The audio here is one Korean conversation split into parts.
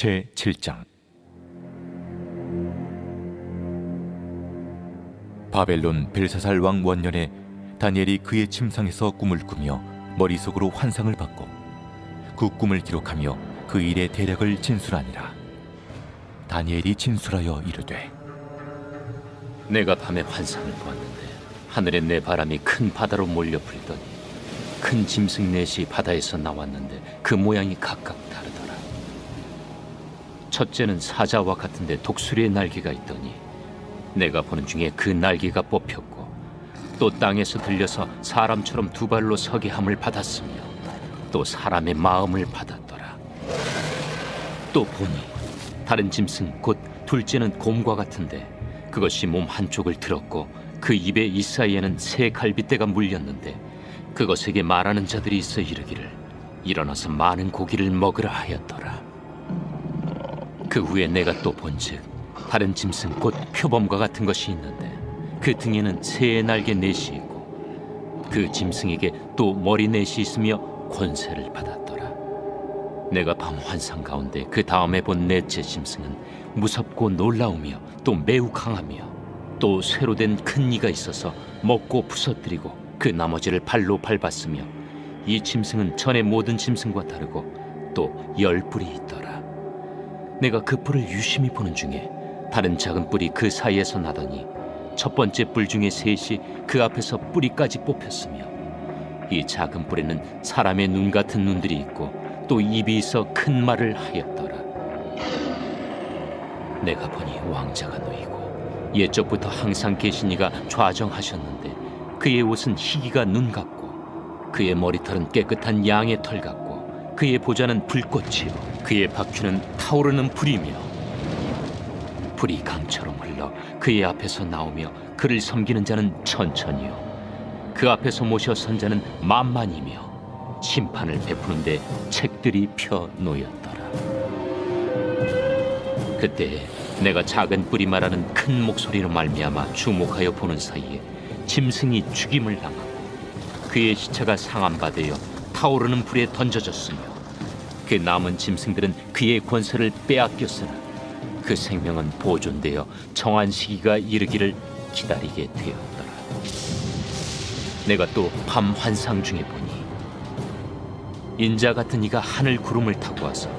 제7장. 바벨론 벨사살 왕 원년에 다니엘이 그의 침상에서 꿈을 꾸며 머릿속으로 환상을 받고 그 꿈을 기록하며 그 일의 대략을 진술하니라. 다니엘이 진술하여 이르되, 내가 밤에 환상을 보았는데 하늘에 내 바람이 큰 바다로 몰려 불더니 큰 짐승 넷이 바다에서 나왔는데 그 모양이 각각 다르더라. 첫째는 사자와 같은데 독수리의 날개가 있더니 내가 보는 중에 그 날개가 뽑혔고 또 땅에서 들려서 사람처럼 두 발로 서게 함을 받았으며 또 사람의 마음을 받았더라. 또 보니 다른 짐승 곧 둘째는 곰과 같은데 그것이 몸 한쪽을 들었고 그 입의 이 사이에는 새 갈빗대가 물렸는데 그것에게 말하는 자들이 있어 이르기를 일어나서 많은 고기를 먹으라 하였더라. 그 후에 내가 또 본즉 다른 짐승 곧 표범과 같은 것이 있는데 그 등에는 새의 날개 넷이 있고 그 짐승에게 또 머리 넷이 있으며 권세를 받았더라. 내가 밤 환상 가운데 그 다음에 본 넷째 짐승은 무섭고 놀라우며 또 매우 강하며 또 쇠로 된 큰 이가 있어서 먹고 부서뜨리고 그 나머지를 발로 밟았으며 이 짐승은 전의 모든 짐승과 다르고 또 10뿔이 있더라. 내가 그 뿔을 유심히 보는 중에 다른 작은 뿔이 그 사이에서 나더니 첫 번째 뿔 중에 셋이 그 앞에서 뿌리까지 뽑혔으며 이 작은 뿔에는 사람의 눈 같은 눈들이 있고 또 입이 있어 큰 말을 하였더라. 내가 보니 왕자가 놓이고 옛적부터 항상 계신 이가 좌정하셨는데 그의 옷은 희기가 눈 같고 그의 머리털은 깨끗한 양의 털 같고 그의 보좌는 불꽃이요 그의 박쥐는 타오르는 불이며 불이 강처럼 흘러 그의 앞에서 나오며 그를 섬기는 자는 천천히요 그 앞에서 모셔 선 자는 만만이며 심판을 베푸는데 책들이 펴 놓였더라. 그때 내가 작은 뿔이 말하는 큰 목소리로 말미암아 주목하여 보는 사이에 짐승이 죽임을 당하고 그의 시체가 상함받아 타오르는 불에 던져졌으며 그 남은 짐승들은 그의 권세를 빼앗겼으나 그 생명은 보존되어 정한 시기가 이르기를 기다리게 되었더라. 내가 또 밤 환상 중에 보니 인자 같은 이가 하늘 구름을 타고 와서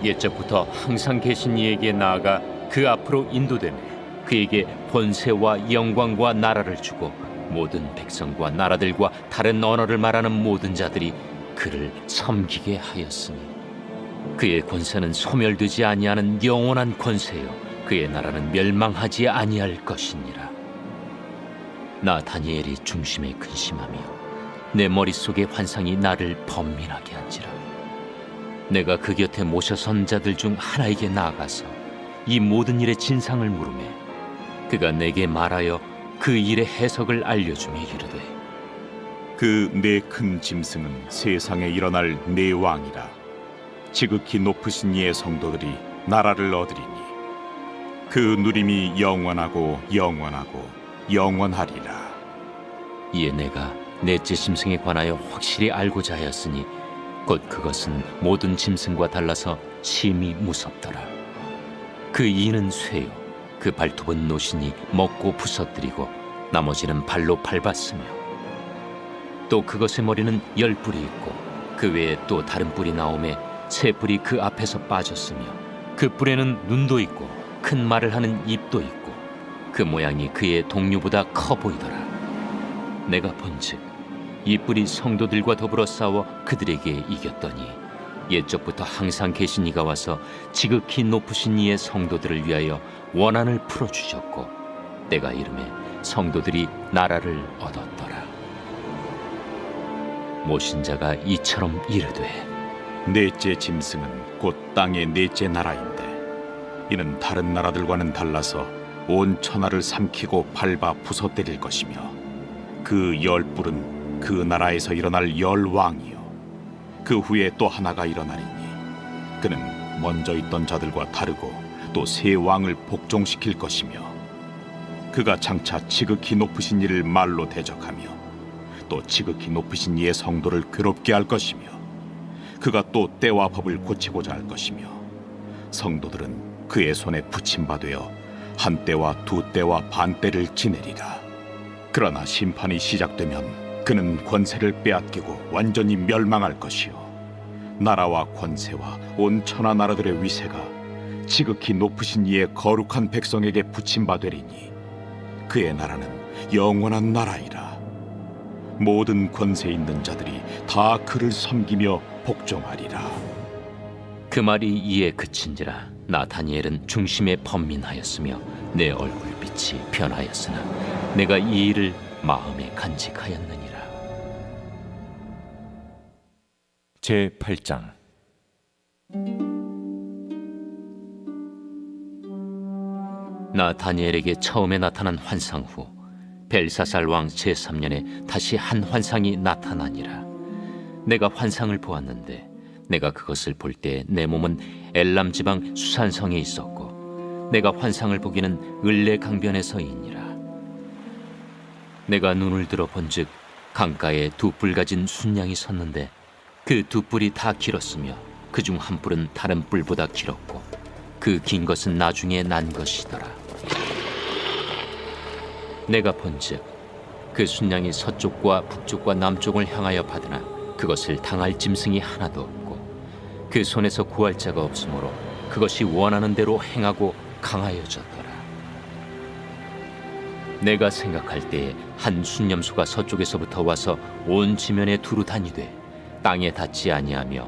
옛적부터 항상 계신 이에게 나아가 그 앞으로 인도되며 그에게 권세와 영광과 나라를 주고 모든 백성과 나라들과 다른 언어를 말하는 모든 자들이 그를 섬기게 하였으니 그의 권세는 소멸되지 아니하는 영원한 권세요 그의 나라는 멸망하지 아니할 것이니라. 나 다니엘이 중심에 근심하며 내 머릿속의 환상이 나를 번민하게 한지라. 내가 그 곁에 모셔 선 자들 중 하나에게 나아가서 이 모든 일의 진상을 물으매 그가 내게 말하여 그 일의 해석을 알려주며 이르되, 그 네 큰 짐승은 세상에 일어날 네 왕이라. 지극히 높으신 이의 성도들이 나라를 얻으리니 그 누림이 영원하고 영원하고 영원하리라. 이에 내가 넷째 짐승에 관하여 확실히 알고자 하였으니 곧 그것은 모든 짐승과 달라서 심히 무섭더라. 그 이는 쇠요 그 발톱은 노시니 먹고 부서뜨리고 나머지는 발로 밟았으며 또 그것의 머리는 10뿔이 있고 그 외에 또 다른 뿔이 나오매 새 뿔이 그 앞에서 빠졌으며 그 뿔에는 눈도 있고 큰 말을 하는 입도 있고 그 모양이 그의 동류보다 커 보이더라. 내가 본즉 이 뿔이 성도들과 더불어 싸워 그들에게 이겼더니 옛적부터 항상 계신 이가 와서 지극히 높으신 이의 성도들을 위하여 원한을 풀어주셨고 때가 이르매 성도들이 나라를 얻었더라. 모신 자가 이처럼 이르되, 넷째 짐승은 곧 땅의 넷째 나라인데 이는 다른 나라들과는 달라서 온 천하를 삼키고 밟아 부서뜨릴 것이며 그 10뿔은 그 나라에서 일어날 10왕이요 그 후에 또 하나가 일어나리니 그는 먼저 있던 자들과 다르고 또 새 왕을 복종시킬 것이며 그가 장차 지극히 높으신 이를 말로 대적하며 또 지극히 높으신 이의 성도를 괴롭게 할 것이며 그가 또 때와 법을 고치고자 할 것이며 성도들은 그의 손에 붙임바되어 한 때와 두 때와 반 때를 지내리라. 그러나 심판이 시작되면 그는 권세를 빼앗기고 완전히 멸망할 것이요 나라와 권세와 온 천하 나라들의 위세가 지극히 높으신 이의 거룩한 백성에게 붙임바되리니 그의 나라는 영원한 나라이라. 모든 권세 있는 자들이 다 그를 섬기며 복종하리라. 그 말이 이에 그친지라 나 다니엘은 중심에 번민하였으며 내 얼굴빛이 변하였으나 내가 이 일을 마음에 간직하였느니라. 제 8장. 나 다니엘에게 처음에 나타난 환상 후 벨사살 왕 제3년에 다시 한 환상이 나타나니라. 내가 환상을 보았는데 내가 그것을 볼 때 내 몸은 엘람 지방 수산성에 있었고 내가 환상을 보기는 을레 강변에서이니라. 내가 눈을 들어 본즉 강가에 두 뿔 가진 순양이 섰는데 그 두 뿔이 다 길었으며 그중 한 뿔은 다른 뿔보다 길었고 그 긴 것은 나중에 난 것이더라. 내가 본즉 그 순양이 서쪽과 북쪽과 남쪽을 향하여 받으나 그것을 당할 짐승이 하나도 없고 그 손에서 구할 자가 없으므로 그것이 원하는 대로 행하고 강하여졌더라. 내가 생각할 때에 한 순념수가 서쪽에서부터 와서 온 지면에 두루 다니되 땅에 닿지 아니하며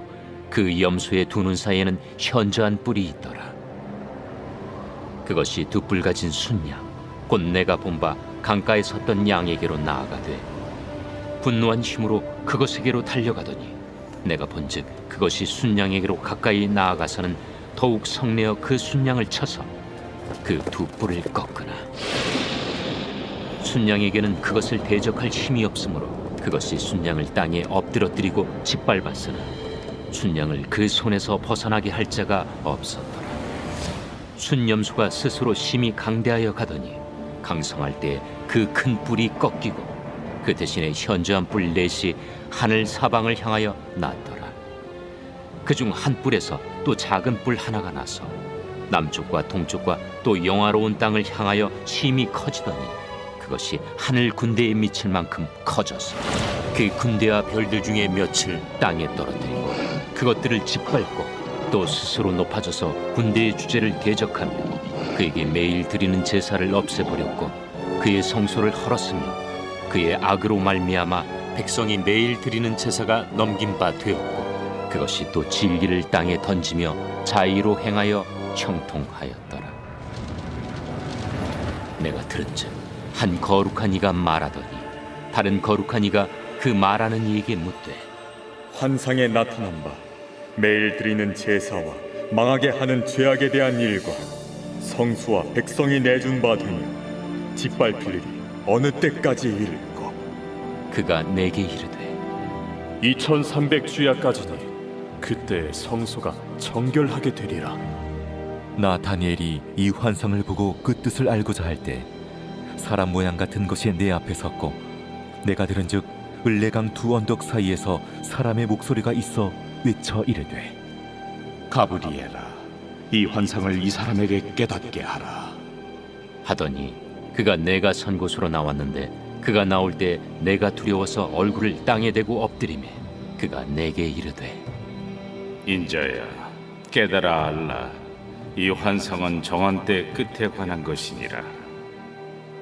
그 염소의 두 눈 사이에는 현저한 뿔이 있더라. 그것이 두 뿔 가진 순양 곧 내가 본 바 강가에 섰던 양에게로 나아가되 분노한 힘으로 그것에게로 달려가더니 내가 본즉 그것이 순양에게로 가까이 나아가서는 더욱 성내어 그 순양을 쳐서 그 두 뿔을 꺾으나 순양에게는 그것을 대적할 힘이 없으므로 그것이 순양을 땅에 엎드러뜨리고 짓밟았으나 순양을 그 손에서 벗어나게 할 자가 없었더라. 순념수가 스스로 심히 강대하여 가더니 강성할 때 그 큰 뿔이 꺾이고 그 대신에 현저한 뿔 넷이 하늘 사방을 향하여 났더라. 그중 한 뿔에서 또 작은 뿔 하나가 나서 남쪽과 동쪽과 또 영화로운 땅을 향하여 심히 커지더니 그것이 하늘 군대에 미칠 만큼 커져서 그 군대와 별들 중에 몇을 땅에 떨어뜨리고 그것들을 짓밟고 또 스스로 높아져서 군대의 주제를 대적하며 그에게 매일 드리는 제사를 없애버렸고 그의 성소를 헐었으며 그의 악으로 말미암아 백성이 매일 드리는 제사가 넘긴 바 되었고 그것이 또 진리를 땅에 던지며 자의로 행하여 형통하였더라. 내가 들은즉 한 거룩한 이가 말하더니 다른 거룩한 이가 그 말하는 이에게 묻되 환상에 나타난 바 매일 드리는 제사와 망하게 하는 죄악에 대한 일과 성수와 백성이 내준 바 되니 짓밟힐 일이 어느 때까지 이를까? 그가 내게 이르되 2300주야까지니 그때 성소가 정결하게 되리라. 나 다니엘이 이 환상을 보고 그 뜻을 알고자 할 때 사람 모양 같은 것이 내 앞에 섰고 내가 들은즉 을레강 두 언덕 사이에서 사람의 목소리가 있어 외쳐 이르되 가브리엘아, 이 환상을 이 사람에게 깨닫게 하라. 하더니 그가 내가 선 곳으로 나왔는데 그가 나올 때 내가 두려워서 얼굴을 땅에 대고 엎드리매 그가 내게 이르되 인자야, 깨달아 알라. 이 환상은 정한 때 끝에 관한 것이니라.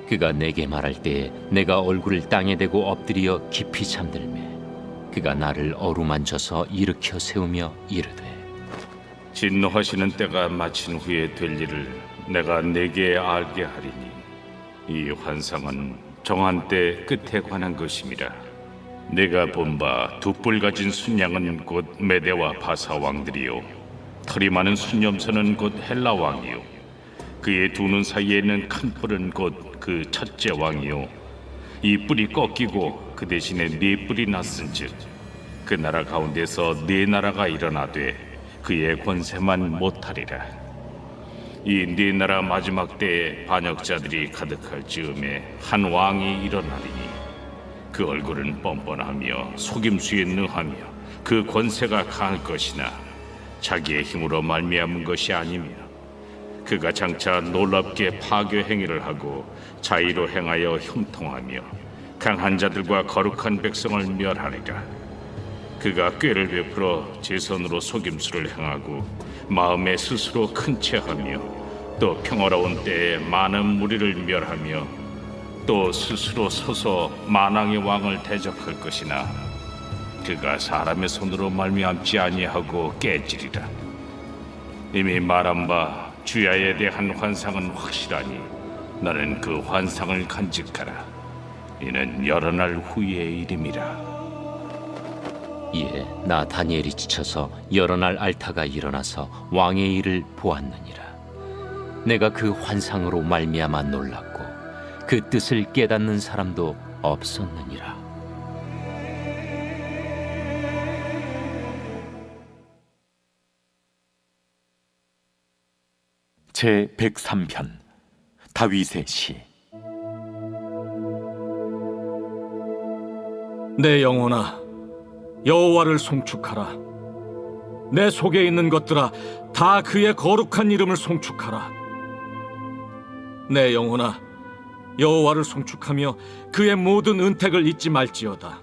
그가 내게 말할 때에 내가 얼굴을 땅에 대고 엎드려 깊이 잠들매 그가 나를 어루만져서 일으켜 세우며 이르되 진노하시는 때가 마친 후에 될 일을 내가 내게 알게 하리니 이 환상은 정한 때 끝에 관한 것임이라. 내가 본 바 두 뿔 가진 순양은 곧 메대와 바사 왕들이요 털이 많은 순염소는 곧 헬라 왕이요 그의 두 눈 사이에는 큰 뿔은 곧 그 첫째 왕이요 이 뿔이 꺾이고 그 대신에 네 뿔이 났은즉 그 나라 가운데서 네 나라가 일어나되 그의 권세만 못하리라. 이 네 나라 마지막 때에 반역자들이 가득할 즈음에 한 왕이 일어나리니 그 얼굴은 뻔뻔하며 속임수에 능하며 그 권세가 강할 것이나 자기의 힘으로 말미암은 것이 아니며 그가 장차 놀랍게 파괴 행위를 하고 자의로 행하여 형통하며 강한 자들과 거룩한 백성을 멸하리라. 그가 꾀를 베풀어 제 손으로 속임수를 행하고 마음에 스스로 큰 체하며 또 평화로운 때에 많은 무리를 멸하며 또 스스로 서서 만왕의 왕을 대접할 것이나 그가 사람의 손으로 말미암지 아니하고 깨지리라. 이미 말한 바 주야에 대한 환상은 확실하니 너는 그 환상을 간직하라. 이는 여러 날 후의 일임이라. 이에 나 다니엘이 지쳐서 여러 날 앓다가 일어나서 왕의 일을 보았느니라. 내가 그 환상으로 말미암아 놀랐고 그 뜻을 깨닫는 사람도 없었느니라. 제 103편 다윗의 시. 내 영혼아, 여호와를 송축하라. 내 속에 있는 것들아, 다 그의 거룩한 이름을 송축하라. 내 영혼아, 여호와를 송축하며 그의 모든 은택을 잊지 말지어다.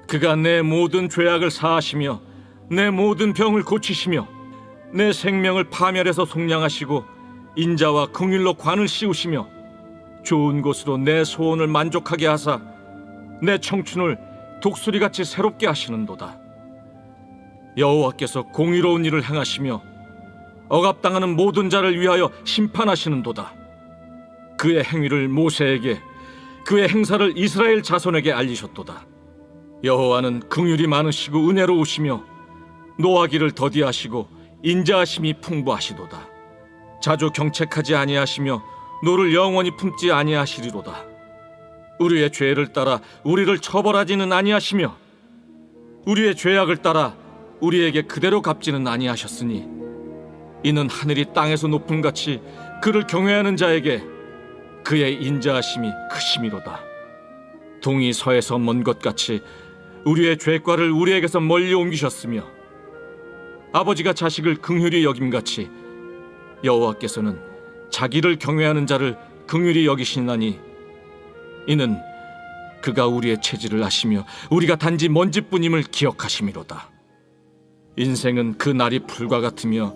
그가 내 모든 죄악을 사하시며 내 모든 병을 고치시며 내 생명을 파멸해서 속량하시고 인자와 긍휼로 관을 씌우시며 좋은 곳으로 내 소원을 만족하게 하사 내 청춘을 독수리같이 새롭게 하시는도다. 여호와께서 공의로운 일을 행하시며 억압당하는 모든 자를 위하여 심판하시는도다. 그의 행위를 모세에게, 그의 행사를 이스라엘 자손에게 알리셨도다. 여호와는 긍휼이 많으시고 은혜로우시며 노하기를 더디하시고 인자하심이 풍부하시도다. 자주 경책하지 아니하시며 노를 영원히 품지 아니하시리로다. 우리의 죄를 따라 우리를 처벌하지는 아니하시며 우리의 죄악을 따라 우리에게 그대로 갚지는 아니하셨으니 이는 하늘이 땅에서 높음같이 그를 경외하는 자에게 그의 인자하심이 크심이로다. 동이 서에서 먼 것 같이 우리의 죄과를 우리에게서 멀리 옮기셨으며 아버지가 자식을 긍휼히 여김같이 여호와께서는 자기를 경외하는 자를 긍휼히 여기시나니 이는 그가 우리의 체질을 아시며 우리가 단지 먼지뿐임을 기억하심이로다. 인생은 그 날이 풀과 같으며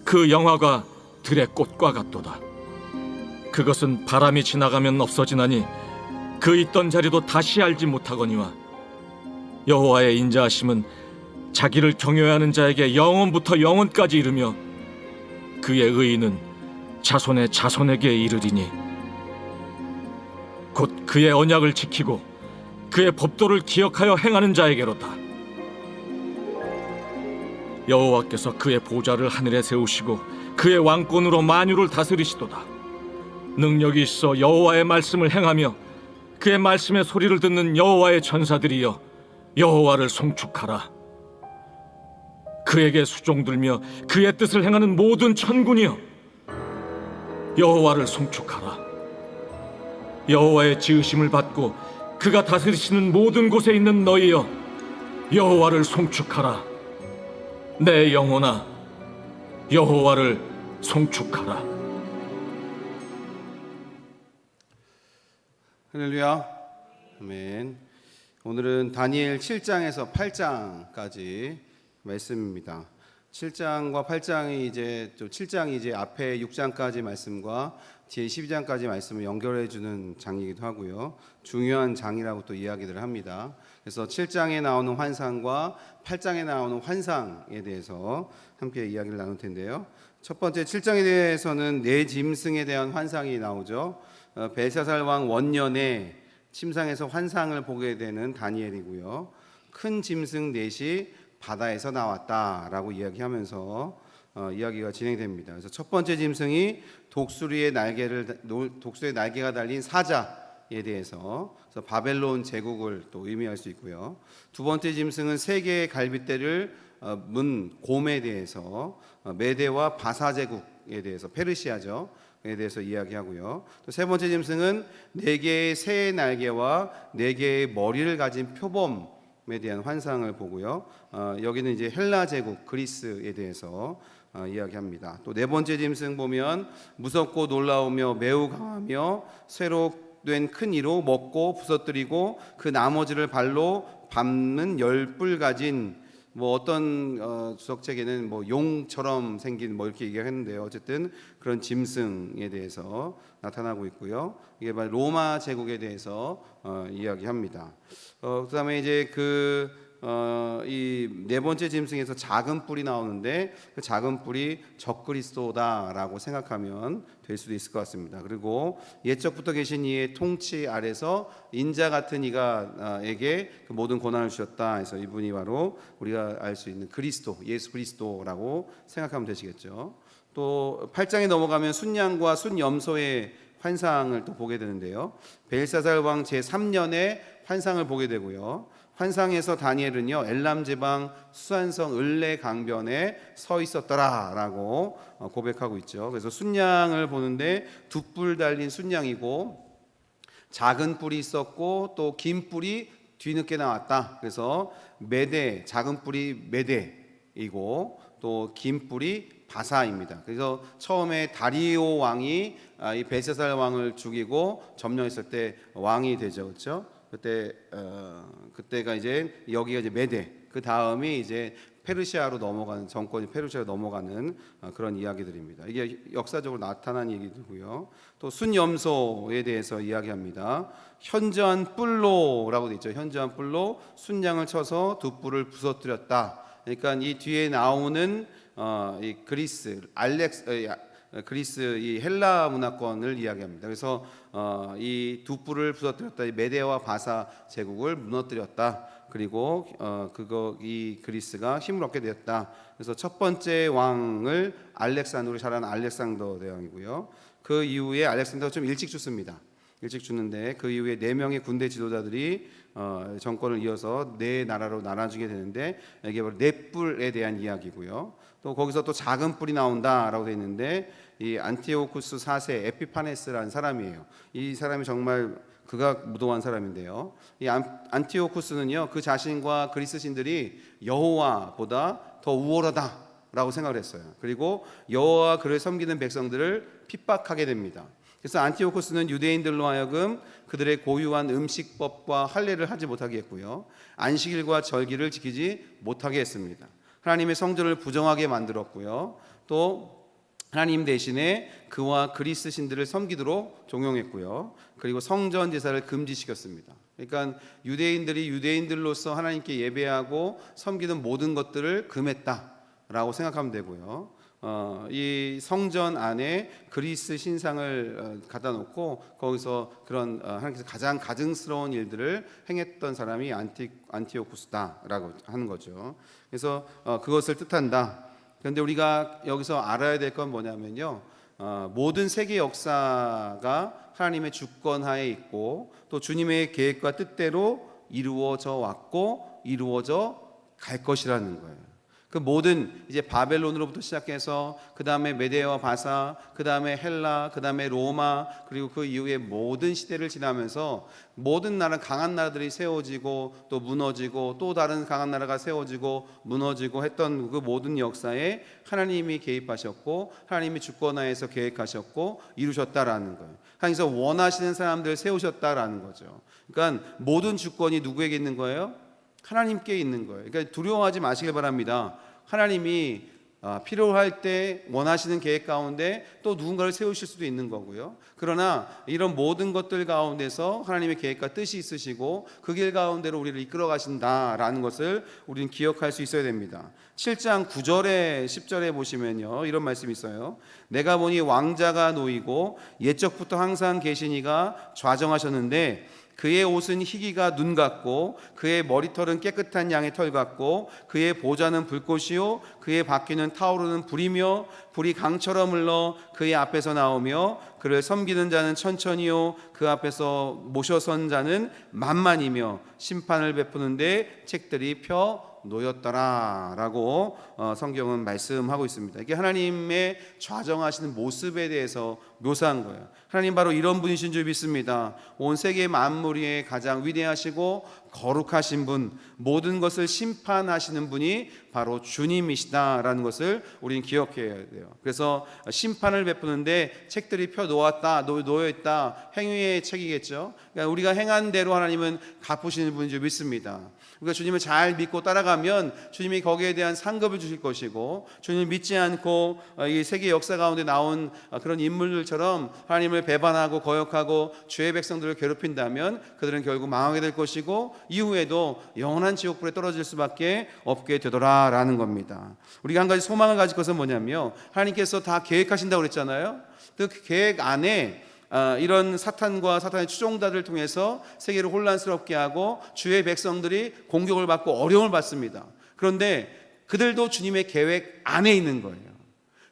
그 영화가 들의 꽃과 같도다. 그것은 바람이 지나가면 없어지나니 그 있던 자리도 다시 알지 못하거니와 여호와의 인자하심은 자기를 경외하는 자에게 영원부터 영원까지 이르며 그의 의의는 자손의 자손에게 이르리니 곧 그의 언약을 지키고 그의 법도를 기억하여 행하는 자에게로다. 여호와께서 그의 보좌를 하늘에 세우시고 그의 왕권으로 만유를 다스리시도다. 능력이 있어 여호와의 말씀을 행하며 그의 말씀의 소리를 듣는 여호와의 천사들이여 여호와를 송축하라. 그에게 수종들며 그의 뜻을 행하는 모든 천군이여 여호와를 송축하라. 여호와의 지으심을 받고 그가 다스리시는 모든 곳에 있는 너희여 여호와를 송축하라. 내 영혼아, 여호와를 송축하라. 할렐루야. 아멘. 오늘은 다니엘 7장에서 8장까지 말씀입니다. 7장과 8장이 이제 7장이 이제 앞에 6장까지 말씀과 뒤에 12장까지 말씀을 연결해 주는 장이기도 하고요. 중요한 장이라고 또 이야기를 합니다. 그래서 7장에 나오는 환상과 8장에 나오는 환상에 대해서 함께 이야기를 나눌 텐데요. 첫 번째 7장에 대해서는 네 짐승에 대한 환상이 나오죠. 벨사살 왕 원년에 침상에서 환상을 보게 되는 다니엘이고요. 큰 짐승 넷이 바다에서 나왔다라고 이야기하면서 이야기가 진행됩니다. 그래서 첫 번째 짐승이 독수리의 날개가 달린 사자에 대해서 그래서 바벨론 제국을 또 의미할 수 있고요. 두 번째 짐승은 세 개의 갈빗대를 문 곰에 대해서 메대와 바사 제국에 대해서 페르시아죠. 에 대해서 이야기하고요. 또 세 번째 짐승은 네 개의 새의 날개와 네 개의 머리를 가진 표범에 대한 환상을 보고요. 여기는 이제 헬라 제국 그리스에 대해서 이야기합니다. 또 네 번째 짐승 보면 무섭고 놀라우며 매우 강하며 쇠로 된 큰 이로 먹고 부서뜨리고 그 나머지를 발로 밟는 10뿔 가진 뭐 어떤 주석책에는 뭐 용처럼 생긴 뭐 이렇게 얘기했는데요. 어쨌든 그런 짐승에 대해서 나타나고 있고요. 이게 바로 로마 제국에 대해서 이야기합니다. 그다음에 이제 이 네 번째 짐승에서 작은 뿔이 나오는데 그 작은 뿔이 적그리스도다라고 생각하면 될 수도 있을 것 같습니다. 그리고 옛적부터 계신 이의 통치 아래서 인자 같은 이가에게 그 모든 권한을 주셨다 해서 이분이 바로 우리가 알 수 있는 그리스도, 예수 그리스도라고 생각하면 되시겠죠. 또 8장에 넘어가면 순양과 순염소의 환상을 또 보게 되는데요. 벨사살 왕 제3년에 환상을 보게 되고요. 환상에서 다니엘은요 엘람 제방 수산성 을레 강변에 서 있었더라라고 고백하고 있죠. 그래서 순양을 보는데 두 뿔 달린 순양이고 작은 뿔이 있었고 또 긴 뿔이 뒤늦게 나왔다. 그래서 메대, 작은 뿔이 메대이고 또 긴 뿔이 바사입니다. 그래서 처음에 다리오 왕이 이 벨사살 왕을 죽이고 점령했을 때 왕이 되죠, 그렇죠? 그때가 이제 여기가 이제 메대, 그 다음이 이제 페르시아로 넘어가는 정권이 페르시아로 넘어가는 그런 이야기들입니다. 이게 역사적으로 나타난 얘기들고요. 또 순염소에 대해서 이야기합니다. 현저한 뿔로라고 되어 있죠. 현저한 뿔로 순양을 쳐서 두 뿔을 부서뜨렸다. 그러니까 이 뒤에 나오는 이 그리스 이 헬라 문화권을 이야기합니다. 그래서 이 두 뿔을 부서뜨렸다. 이 메데와 바사 제국을 무너뜨렸다. 그리고 이 그리스가 힘을 얻게 되었다. 그래서 첫 번째 왕을 알렉산더로 잘하는 알렉산더 대왕이고요. 그 이후에 알렉산더가 좀 일찍 죽습니다. 일찍 죽는데 그 이후에 4명의 군대 지도자들이 정권을 이어서 네 나라로 나눠지게 되는데 이게 바로 네 뿔에 대한 이야기고요. 또 거기서 또 작은 뿔이 나온다라고 되어 있는데 이 안티오쿠스 4세 에피파네스라는 사람이에요. 이 사람이 정말 극악무도한 사람인데요. 이 안티오쿠스는요 그 자신과 그리스 신들이 여호와보다 더 우월하다라고 생각을 했어요. 그리고 여호와 그를 섬기는 백성들을 핍박하게 됩니다. 그래서 안티오쿠스는 유대인들로 하여금 그들의 고유한 음식법과 할례를 하지 못하게 했고요. 안식일과 절기를 지키지 못하게 했습니다. 하나님의 성전을 부정하게 만들었고요. 또 하나님 대신에 그와 그리스 신들을 섬기도록 종용했고요. 그리고 성전 제사를 금지시켰습니다. 그러니까 유대인들이 유대인들로서 하나님께 예배하고 섬기는 모든 것들을 금했다라고 생각하면 되고요. 이 성전 안에 그리스 신상을 갖다 놓고 거기서 그런 하나님께서 가장 가증스러운 일들을 행했던 사람이 안티오쿠스다라고 하는 거죠. 그래서 그것을 뜻한다. 그런데 우리가 여기서 알아야 될 건 뭐냐면요, 모든 세계 역사가 하나님의 주권하에 있고 또 주님의 계획과 뜻대로 이루어져 왔고 이루어져 갈 것이라는 거예요. 그 모든 이제 바벨론으로부터 시작해서 그 다음에 메데와 바사, 그 다음에 헬라, 그 다음에 로마, 그리고 그 이후에 모든 시대를 지나면서 모든 나라, 강한 나라들이 세워지고 또 무너지고 또 다른 강한 나라가 세워지고 무너지고 했던 그 모든 역사에 하나님이 개입하셨고 하나님이 주권하에서 계획하셨고 이루셨다라는 거예요. 하나님께서 원하시는 사람들을 세우셨다라는 거죠. 그러니까 모든 주권이 누구에게 있는 거예요? 하나님께 있는 거예요. 그러니까 두려워하지 마시길 바랍니다. 하나님이 필요할 때 원하시는 계획 가운데 또 누군가를 세우실 수도 있는 거고요. 그러나 이런 모든 것들 가운데서 하나님의 계획과 뜻이 있으시고 그 길 가운데로 우리를 이끌어 가신다라는 것을 우리는 기억할 수 있어야 됩니다. 7장 9절에 10절에 보시면요, 이런 말씀이 있어요. 내가 보니 왕자가 놓이고 옛적부터 항상 계신 이가 좌정하셨는데 그의 옷은 희기가 눈 같고 그의 머리털은 깨끗한 양의 털 같고 그의 보좌는 불꽃이요 그의 바퀴는 타오르는 불이며 불이 강처럼 흘러 그의 앞에서 나오며 그를 섬기는 자는 천천히요 그 앞에서 모셔선 자는 만만이며 심판을 베푸는데 책들이 펴 놓였더라라고 성경은 말씀하고 있습니다. 이게 하나님의 좌정하시는 모습에 대해서 묘사한 거예요. 하나님 바로 이런 분이신 줄 믿습니다. 온 세계 만물 위에 가장 위대하시고 거룩하신 분, 모든 것을 심판하시는 분이 바로 주님이시다라는 것을 우리는 기억해야 돼요. 그래서 심판을 베푸는데 책들이 펴 놓여 있다. 행위의 책이겠죠. 그러니까 우리가 행한 대로 하나님은 갚으시는 분인 줄 믿습니다. 우리가 주님을 잘 믿고 따라가면 주님이 거기에 대한 상급을 주실 것이고, 주님을 믿지 않고 이 세계 역사 가운데 나온 그런 인물들처럼 하나님을 배반하고 거역하고 주의 백성들을 괴롭힌다면 그들은 결국 망하게 될 것이고 이후에도 영원한 지옥불에 떨어질 수밖에 없게 되더라라는 겁니다. 우리가 한 가지 소망을 가질 것은 뭐냐면, 하나님께서 다 계획하신다고 그랬잖아요. 그 계획 안에 이런 사탄과 사탄의 추종자들을 통해서 세계를 혼란스럽게 하고 주의 백성들이 공격을 받고 어려움을 받습니다. 그런데 그들도 주님의 계획 안에 있는 거예요.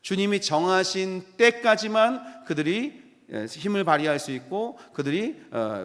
주님이 정하신 때까지만 그들이 힘을 발휘할 수 있고 그들이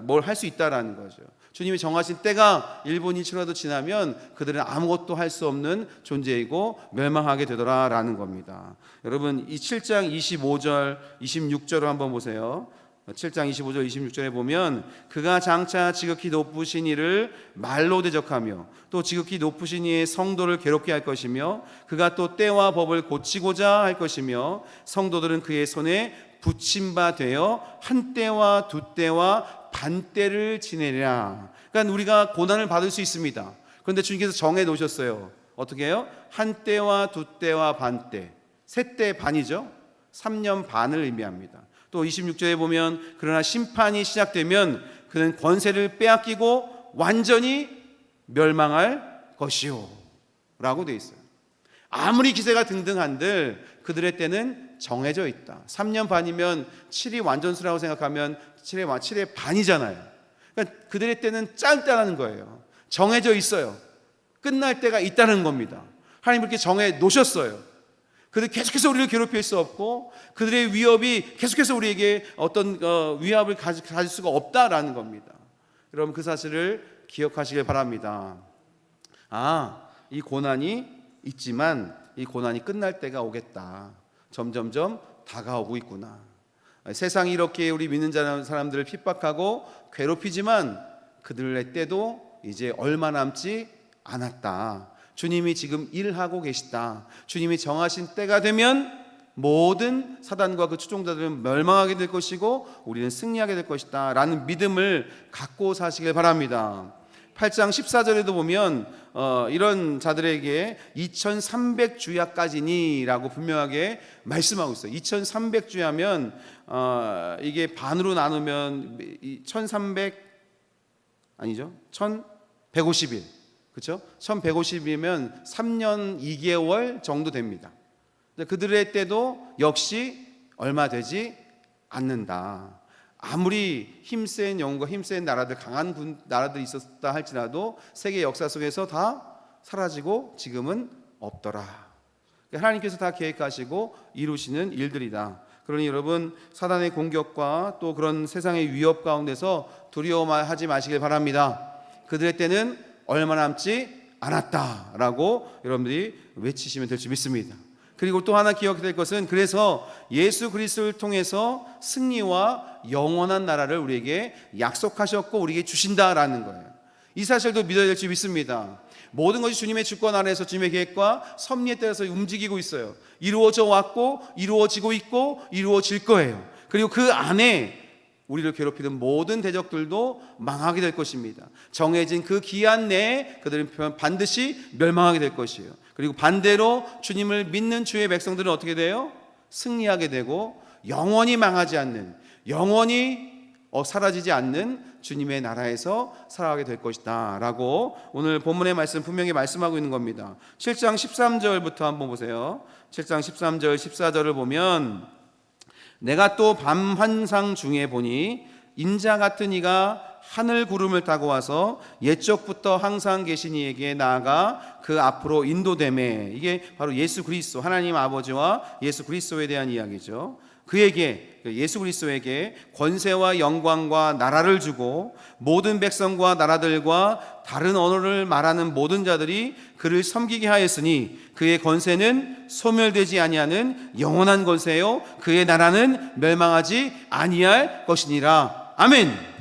뭘 할 수 있다라는 거죠. 주님이 정하신 때가 1분 1초라도 지나면 그들은 아무것도 할 수 없는 존재이고 멸망하게 되더라라는 겁니다. 여러분, 이 7장 25절 26절을 한번 보세요. 7장 25절 26절에 보면, 그가 장차 지극히 높으신 이를 말로 대적하며 또 지극히 높으신 이의 성도를 괴롭게 할 것이며, 그가 또 때와 법을 고치고자 할 것이며, 성도들은 그의 손에 붙임바 되어 한 때와 두 때와 반 때를 지내리라. 그러니까 우리가 고난을 받을 수 있습니다. 그런데 주님께서 정해 놓으셨어요. 어떻게 해요? 한 때와 두 때와 반 때, 세 때 반이죠. 3년 반을 의미합니다. 또 26절에 보면, 그러나 심판이 시작되면 그는 권세를 빼앗기고 완전히 멸망할 것이요 라고 되어 있어요. 아무리 기세가 등등한들 그들의 때는 정해져 있다. 3년 반이면 7이 완전수라고 생각하면 7의 반이잖아요. 그러니까 그들의 때는 짧다는 거예요. 정해져 있어요. 끝날 때가 있다는 겁니다. 하나님 그렇게 정해 놓으셨어요. 그들 계속해서 우리를 괴롭힐 수 없고 그들의 위협이 계속해서 우리에게 어떤 위협을 가질 수가 없다라는 겁니다. 여러분, 그 사실을 기억하시길 바랍니다. 이 고난이 있지만 이 고난이 끝날 때가 오겠다. 점점점 다가오고 있구나. 세상이 이렇게 우리 믿는 사람들을 핍박하고 괴롭히지만 그들의 때도 이제 얼마 남지 않았다. 주님이 지금 일하고 계시다. 주님이 정하신 때가 되면 모든 사단과 그 추종자들은 멸망하게 될 것이고 우리는 승리하게 될 것이다 라는 믿음을 갖고 사시길 바랍니다. 8장 14절에도 보면 이런 자들에게 2300주야까지니 라고 분명하게 말씀하고 있어요. 2300주야면 이게 반으로 나누면 1300 아니죠? 1150일. 그렇죠? 1150이면 3년 2개월 정도 됩니다. 그들의 때도 역시 얼마 되지 않는다. 아무리 힘센 영웅과 힘센 나라들, 강한 나라들이 있었다 할지라도 세계 역사 속에서 다 사라지고 지금은 없더라. 하나님께서 다 계획하시고 이루시는 일들이다. 그러니 여러분, 사단의 공격과 또 그런 세상의 위협 가운데서 두려워하지 마시길 바랍니다. 그들의 때는 얼마 남지 않았다라고 여러분들이 외치시면 될 줄 믿습니다. 그리고 또 하나 기억해야 될 것은, 그래서 예수 그리스도를 통해서 승리와 영원한 나라를 우리에게 약속하셨고 우리에게 주신다라는 거예요. 이 사실도 믿어야 될 줄 믿습니다. 모든 것이 주님의 주권 아래에서 주님의 계획과 섭리에 따라서 움직이고 있어요. 이루어져 왔고 이루어지고 있고 이루어질 거예요. 그리고 그 안에 우리를 괴롭히는 모든 대적들도 망하게 될 것입니다. 정해진 그 기한 내에 그들은 반드시 멸망하게 될 것이에요. 그리고 반대로 주님을 믿는 주의 백성들은 어떻게 돼요? 승리하게 되고 영원히 망하지 않는, 영원히 사라지지 않는 주님의 나라에서 살아가게 될 것이다 라고 오늘 본문의 말씀 분명히 말씀하고 있는 겁니다. 7장 13절부터 한번 보세요. 7장 13절 14절을 보면, 내가 또 밤 환상 중에 보니 인자 같은 이가 하늘 구름을 타고 와서 옛적부터 항상 계신 이에게 나아가 그 앞으로 인도되매, 이게 바로 예수 그리스도, 하나님 아버지와 예수 그리스도에 대한 이야기죠. 그에게, 예수 그리스도에게 권세와 영광과 나라를 주고 모든 백성과 나라들과 다른 언어를 말하는 모든 자들이 그를 섬기게 하였으니 그의 권세는 소멸되지 아니하는 영원한 권세요 그의 나라는 멸망하지 아니할 것이니라. 아멘.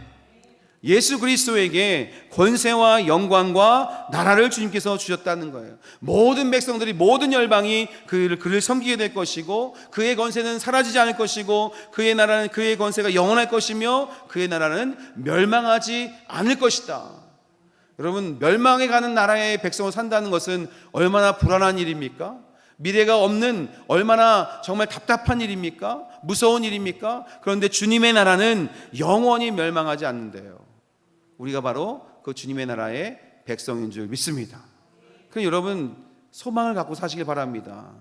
예수 그리스도에게 권세와 영광과 나라를 주님께서 주셨다는 거예요. 모든 백성들이, 모든 열방이 그를 섬기게 될 것이고 그의 권세는 사라지지 않을 것이고 그의 나라는, 그의 권세가 영원할 것이며 그의 나라는 멸망하지 않을 것이다. 여러분, 멸망해 가는 나라의 백성을 산다는 것은 얼마나 불안한 일입니까? 미래가 없는 얼마나 정말 답답한 일입니까? 무서운 일입니까? 그런데 주님의 나라는 영원히 멸망하지 않는데요. 우리가 바로 그 주님의 나라의 백성인 줄 믿습니다. 그럼 여러분, 소망을 갖고 사시길 바랍니다.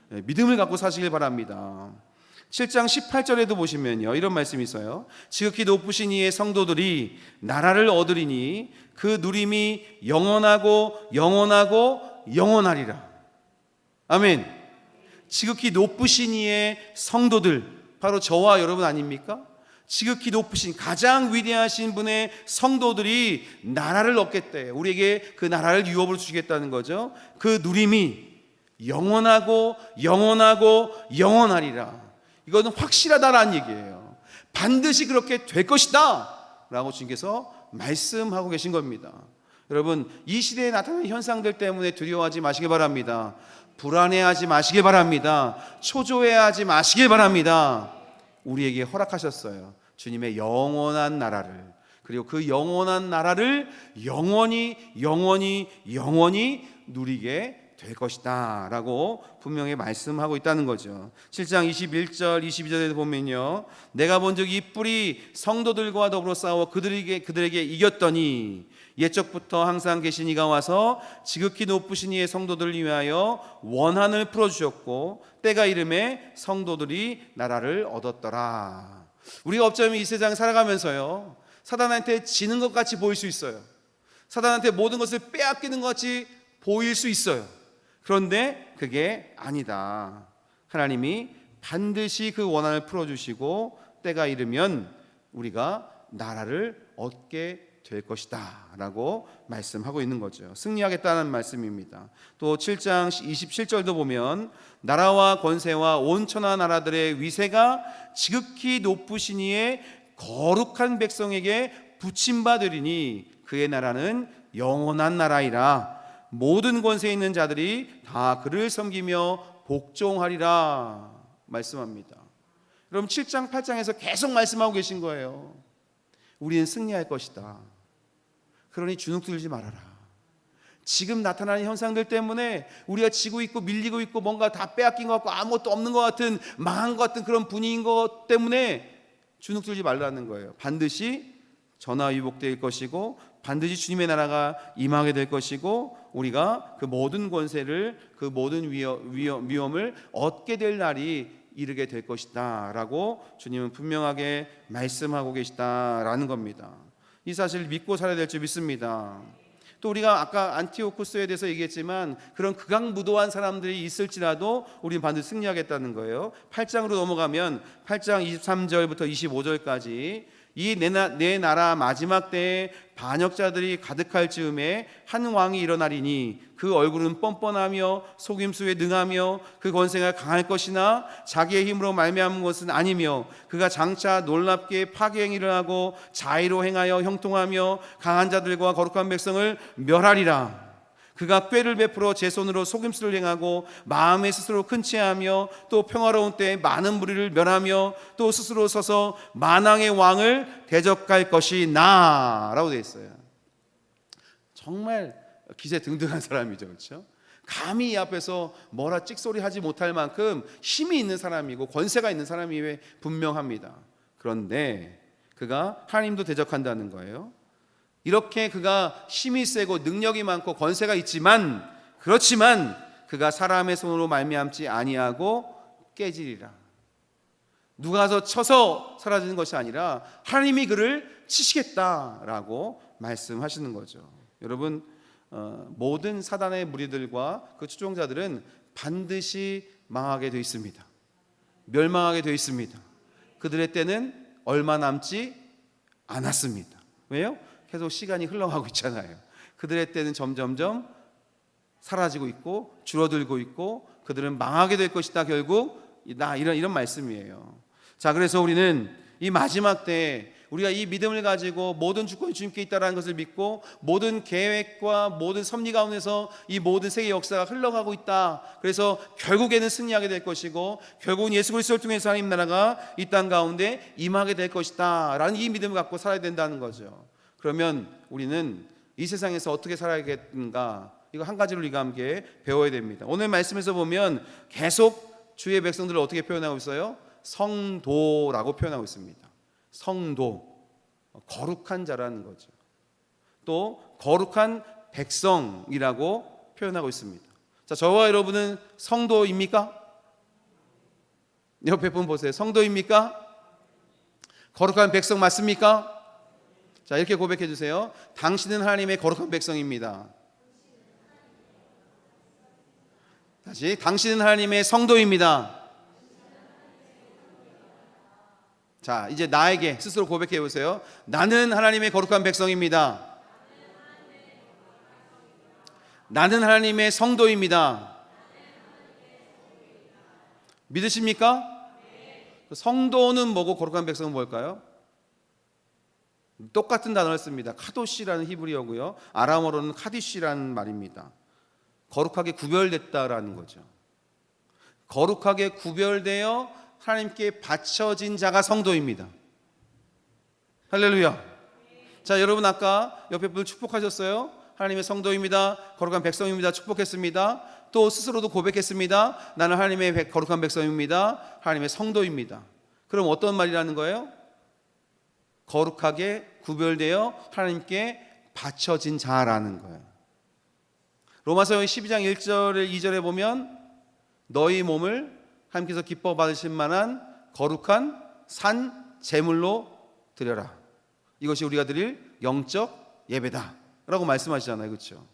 믿음을 갖고 사시길 바랍니다. 7장 18절에도 보시면요, 이런 말씀이 있어요. 지극히 높으신 이의 성도들이 나라를 얻으리니 그 누림이 영원하고 영원하고 영원하리라. 아멘. 지극히 높으신 이의 성도들, 바로 저와 여러분 아닙니까? 지극히 높으신, 가장 위대하신 분의 성도들이 나라를 얻겠대. 우리에게 그 나라를 유업으로 주시겠다는 거죠. 그 누림이 영원하고 영원하고 영원하리라. 이거는 확실하다라는 얘기예요. 반드시 그렇게 될 것이다 라고 주님께서 말씀하고 계신 겁니다. 여러분, 이 시대에 나타나는 현상들 때문에 두려워하지 마시길 바랍니다. 불안해하지 마시길 바랍니다. 초조해하지 마시길 바랍니다. 우리에게 허락하셨어요. 주님의 영원한 나라를, 그리고 그 영원한 나라를 영원히 영원히 영원히 누리게 될 것이다 라고 분명히 말씀하고 있다는 거죠. 7장 21절 22절에 보면요, 내가 본즉 이 뿔이 성도들과 더불어 싸워 그들에게 이겼더니 옛적부터 항상 계신 이가 와서 지극히 높으신 이의 성도들을 위하여 원한을 풀어주셨고 때가 이름에 성도들이 나라를 얻었더라. 우리가 어쩌면 이 세상 살아가면서요, 사단한테 지는 것 같이 보일 수 있어요. 사단한테 모든 것을 빼앗기는 것 같이 보일 수 있어요. 그런데 그게 아니다. 하나님이 반드시 그 원한을 풀어주시고 때가 이르면 우리가 나라를 얻게 될 것이다 라고 말씀하고 있는 거죠. 승리하겠다는 말씀입니다. 또 7장 27절도 보면 나라와 권세와 온 천하 나라들의 위세가 지극히 높으신 이의 거룩한 백성에게 붙임받으리니 그의 나라는 영원한 나라이라. 모든 권세에 있는 자들이 다 그를 섬기며 복종하리라 말씀합니다. 여러분, 7장 8장에서 계속 말씀하고 계신 거예요. 우리는 승리할 것이다. 그러니 주눅들지 말아라. 지금 나타나는 현상들 때문에 우리가 지고 있고 밀리고 있고 뭔가 다 빼앗긴 것 같고 아무것도 없는 것 같은, 망한 것 같은 그런 분위기인 것 때문에 주눅들지 말라는 거예요. 반드시 전화위복될 것이고 반드시 주님의 나라가 임하게 될 것이고 우리가 그 모든 권세를, 그 모든 위엄을 얻게 될 날이 이르게 될 것이다 라고 주님은 분명하게 말씀하고 계시다라는 겁니다. 이 사실을 믿고 살아야 될 줄 믿습니다. 또 우리가 아까 안티오쿠스에 대해서 얘기했지만 그런 극악무도한 사람들이 있을지라도 우리는 반드시 승리하겠다는 거예요. 8장으로 넘어가면 8장 23절부터 25절까지 이 내 나라 마지막 때에 반역자들이 가득할 즈음에 한 왕이 일어나리니 그 얼굴은 뻔뻔하며 속임수에 능하며 그 권세가 강할 것이나 자기의 힘으로 말미암은 것은 아니며 그가 장차 놀랍게 파괴 행위를 하고 자의로 행하여 형통하며 강한 자들과 거룩한 백성을 멸하리라. 그가 꾀를 베풀어 제 손으로 속임수를 행하고 마음에 스스로 큰 체하며 또 평화로운 때에 많은 무리를 멸하며 또 스스로 서서 만왕의 왕을 대적할 것이나 라고 되어 있어요. 정말 기세등등한 사람이죠, 그렇죠? 감히 이 앞에서 뭐라 찍소리 하지 못할 만큼 힘이 있는 사람이고 권세가 있는 사람이 분명합니다. 그런데 그가 하나님도 대적한다는 거예요. 이렇게 그가 힘이 세고 능력이 많고 권세가 있지만, 그렇지만 그가 사람의 손으로 말미암지 아니하고 깨지리라. 누가 가서 쳐서 사라지는 것이 아니라 하나님이 그를 치시겠다라고 말씀하시는 거죠. 여러분, 모든 사단의 무리들과 그 추종자들은 반드시 망하게 되어 있습니다. 멸망하게 되어 있습니다. 그들의 때는 얼마 남지 않았습니다. 왜요? 계속 시간이 흘러가고 있잖아요. 그들의 때는 점점점 사라지고 있고 줄어들고 있고 그들은 망하게 될 것이다. 결국 이런 말씀이에요. 자, 그래서 우리는 이 마지막 때에 우리가 이 믿음을 가지고 모든 주권이 주님께 있다는 것을 믿고 모든 계획과 모든 섭리 가운데서 이 모든 세계 역사가 흘러가고 있다. 그래서 결국에는 승리하게 될 것이고 결국은 예수 그리스도를 통해서 하나님 나라가 이 땅 가운데 임하게 될 것이다 라는 이 믿음을 갖고 살아야 된다는 거죠. 그러면 우리는 이 세상에서 어떻게 살아야겠는가, 이거 한 가지를 우리가 함께 배워야 됩니다. 오늘 말씀에서 보면 계속 주의 백성들을 어떻게 표현하고 있어요? 성도라고 표현하고 있습니다. 성도, 거룩한 자라는 거죠. 또 거룩한 백성이라고 표현하고 있습니다. 자, 저와 여러분은 성도입니까? 옆에 분 보세요. 성도입니까? 거룩한 백성 맞습니까? 자, 이렇게 고백해 주세요. 당신은 하나님의 거룩한 백성입니다. 다시, 당신은 하나님의 성도입니다. 자, 이제 나에게 스스로 고백해 보세요. 나는 하나님의 거룩한 백성입니다. 나는 하나님의 성도입니다. 믿으십니까? 성도는 뭐고 거룩한 백성은 뭘까요? 똑같은 단어를 씁니다. 카도시라는 히브리어고요. 아람어로는 카디시라는 말입니다. 거룩하게 구별됐다라는 거죠. 거룩하게 구별되어 하나님께 바쳐진 자가 성도입니다. 할렐루야. 자, 여러분 아까 옆에 분을 축복하셨어요. 하나님의 성도입니다. 거룩한 백성입니다. 축복했습니다. 또 스스로도 고백했습니다. 나는 하나님의 거룩한 백성입니다. 하나님의 성도입니다. 그럼 어떤 말이라는 거예요? 거룩하게 구별되어 하나님께 바쳐진 자라는 거예요. 로마서 12장 1절 2절에 보면 너희 몸을 하나님께서 기뻐 받으실 만한 거룩한 산 제물로 드려라. 이것이 우리가 드릴 영적 예배다 라고 말씀하시잖아요. 그렇죠?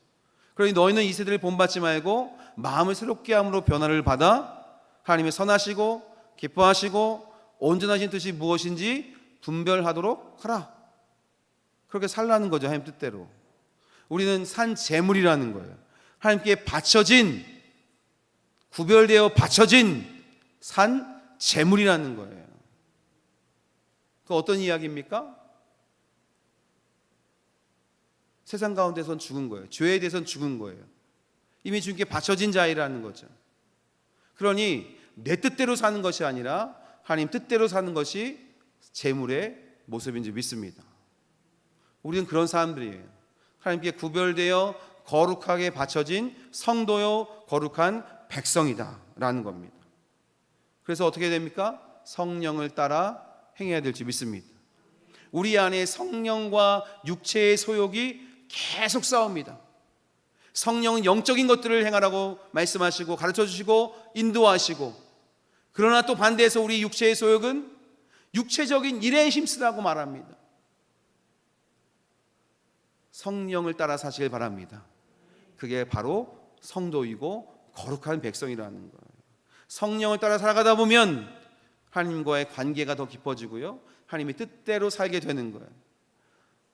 그러니 너희는 이 세대를 본받지 말고 마음을 새롭게 함으로 변화를 받아 하나님의 선하시고 기뻐하시고 온전하신 뜻이 무엇인지 분별하도록 하라. 그렇게 살라는 거죠. 하나님 뜻대로. 우리는 산 제물이라는 거예요. 하나님께 바쳐진, 구별되어 바쳐진 산 제물이라는 거예요. 그 어떤 이야기입니까? 세상 가운데선 죽은 거예요. 죄에 대해서는 죽은 거예요. 이미 주님께 바쳐진 자이라는 거죠. 그러니 내 뜻대로 사는 것이 아니라 하나님 뜻대로 사는 것이 제물의 모습인지 믿습니다. 우리는 그런 사람들이에요. 하나님께 구별되어 거룩하게 바쳐진 성도요 거룩한 백성이다 라는 겁니다. 그래서 어떻게 됩니까? 성령을 따라 행해야 될지 믿습니다. 우리 안에 성령과 육체의 소욕이 계속 싸웁니다. 성령은 영적인 것들을 행하라고 말씀하시고 가르쳐주시고 인도하시고, 그러나 또 반대해서 우리 육체의 소욕은 육체적인 일에 힘쓰라고 말합니다. 성령을 따라 사시길 바랍니다. 그게 바로 성도이고 거룩한 백성이라는 거예요. 성령을 따라 살아가다 보면 하나님과의 관계가 더 깊어지고요, 하나님의 뜻대로 살게 되는 거예요.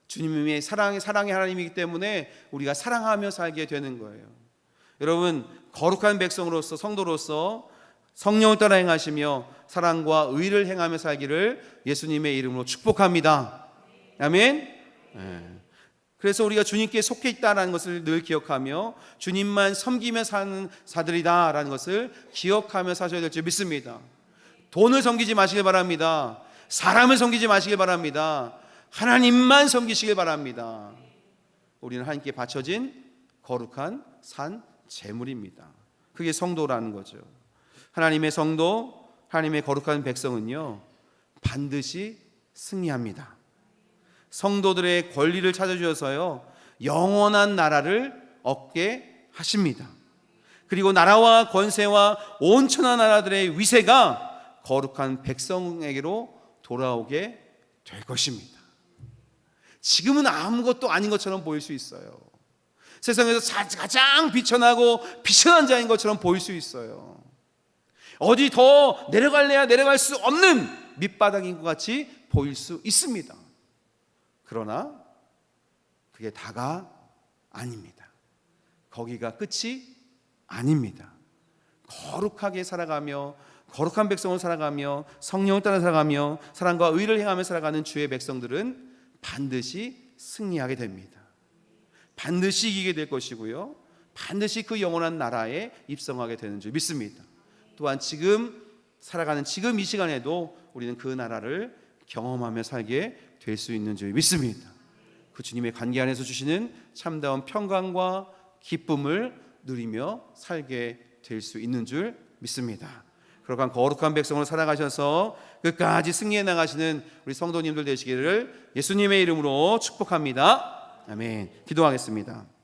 주님의 사랑의 하나님이기 때문에 우리가 사랑하며 살게 되는 거예요. 여러분, 거룩한 백성으로서, 성도로서 성령을 따라 행하시며 사랑과 의를 행하며 살기를 예수님의 이름으로 축복합니다. 아멘. 그래서 우리가 주님께 속해 있다는 것을 늘 기억하며 주님만 섬기며 사는 자들이다라는 것을 기억하며 사셔야 될지 믿습니다. 돈을 섬기지 마시길 바랍니다. 사람을 섬기지 마시길 바랍니다. 하나님만 섬기시길 바랍니다. 우리는 하나님께 바쳐진 거룩한 산 제물입니다. 그게 성도라는 거죠. 하나님의 성도, 하나님의 거룩한 백성은요 반드시 승리합니다. 성도들의 권리를 찾아주셔서요 영원한 나라를 얻게 하십니다. 그리고 나라와 권세와 온 천하 나라들의 위세가 거룩한 백성에게로 돌아오게 될 것입니다. 지금은 아무것도 아닌 것처럼 보일 수 있어요. 세상에서 가장 비천하고 비천한 자인 것처럼 보일 수 있어요. 어디 더 내려갈래야 내려갈 수 없는 밑바닥인 것 같이 보일 수 있습니다. 그러나 그게 다가 아닙니다. 거기가 끝이 아닙니다. 거룩하게 살아가며 거룩한 백성으로 살아가며 성령을 따라 살아가며 사랑과 의를 행하며 살아가는 주의 백성들은 반드시 승리하게 됩니다. 반드시 이기게 될 것이고요, 반드시 그 영원한 나라에 입성하게 되는 줄 믿습니다. 또한 지금 살아가는 지금 이 시간에도 우리는 그 나라를 경험하며 살게 될 수 있는 줄 믿습니다. 그 주님의 관계 안에서 주시는 참다운 평강과 기쁨을 누리며 살게 될 수 있는 줄 믿습니다. 그러한 거룩한 백성으로 살아가셔서 끝까지 승리해 나가시는 우리 성도님들 되시기를 예수님의 이름으로 축복합니다. 아멘. 기도하겠습니다.